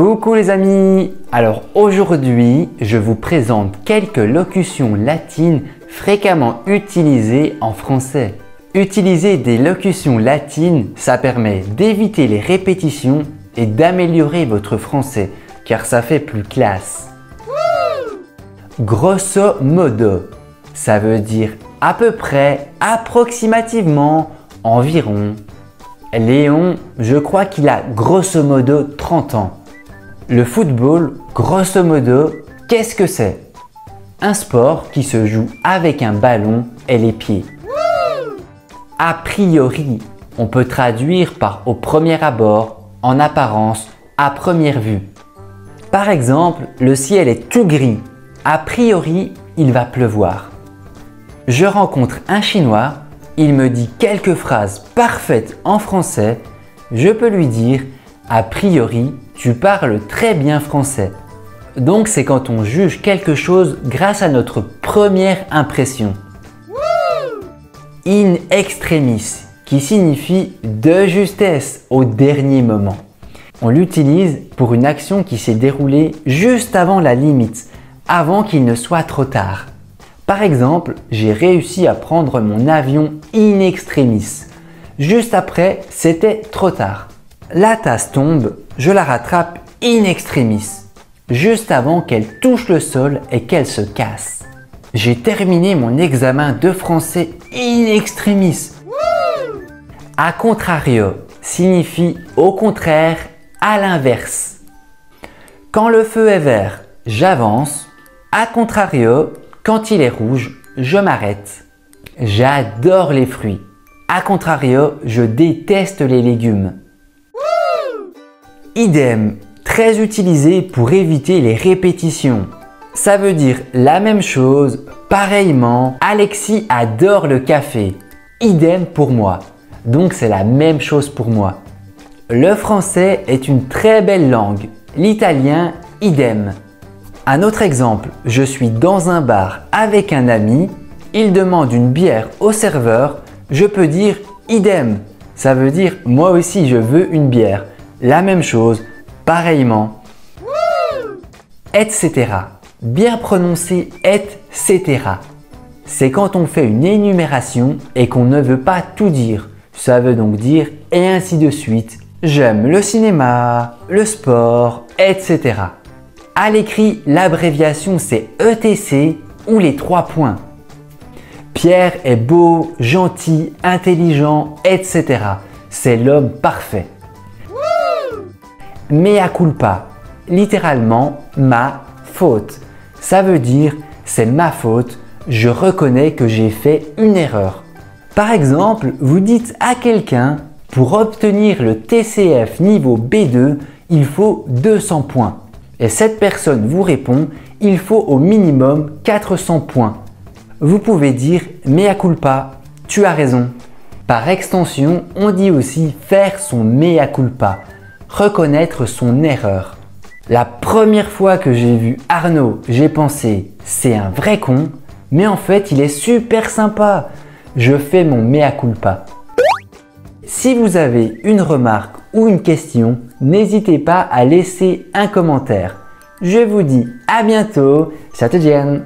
Coucou les amis! Alors aujourd'hui, je vous présente quelques locutions latines fréquemment utilisées en français. Utiliser des locutions latines, ça permet d'éviter les répétitions et d'améliorer votre français, car ça fait plus classe. Grosso modo, ça veut dire à peu près, approximativement, environ. Léon, je crois qu'il a grosso modo 30 ans. Le football, grosso modo, qu'est-ce que c'est? Un sport qui se joue avec un ballon et les pieds. A priori, on peut traduire par au premier abord, en apparence, à première vue. Par exemple, le ciel est tout gris. A priori, il va pleuvoir. Je rencontre un Chinois, il me dit quelques phrases parfaites en français. Je peux lui dire « A priori, tu parles très bien français ». Donc c'est quand on juge quelque chose grâce à notre première impression. In extremis, qui signifie de justesse au dernier moment. On l'utilise pour une action qui s'est déroulée juste avant la limite, avant qu'il ne soit trop tard. Par exemple, j'ai réussi à prendre mon avion in extremis. Juste après, c'était trop tard. La tasse tombe, je la rattrape in extremis, juste avant qu'elle touche le sol et qu'elle se casse. J'ai terminé mon examen de français in extremis. A contrario signifie au contraire, à l'inverse. Quand le feu est vert, j'avance. A contrario, quand il est rouge, je m'arrête. J'adore les fruits. A contrario, je déteste les légumes. Idem, très utilisé pour éviter les répétitions. Ça veut dire la même chose, pareillement. Alexis adore le café. Idem pour moi. Donc c'est la même chose pour moi. Le français est une très belle langue. L'italien, idem. Un autre exemple, je suis dans un bar avec un ami, il demande une bière au serveur, je peux dire idem. Ça veut dire moi aussi je veux une bière. La même chose, pareillement. Etc. Bien prononcé etc. C'est quand on fait une énumération et qu'on ne veut pas tout dire. Ça veut donc dire et ainsi de suite. J'aime le cinéma, le sport, etc. À l'écrit, l'abréviation c'est ETC ou les 3 points. Pierre est beau, gentil, intelligent, etc. C'est l'homme parfait. Mea culpa, littéralement ma faute. Ça veut dire c'est ma faute, je reconnais que j'ai fait une erreur. Par exemple, vous dites à quelqu'un pour obtenir le TCF niveau B2, il faut 200 points. Et cette personne vous répond, il faut au minimum 400 points. Vous pouvez dire mea culpa, tu as raison. Par extension, on dit aussi faire son mea culpa, reconnaître son erreur. La première fois que j'ai vu Arnaud, j'ai pensé c'est un vrai con, mais en fait il est super sympa. Je fais mon mea culpa. Si vous avez une remarque ou une question, n'hésitez pas à laisser un commentaire. Je vous dis à bientôt, ciao.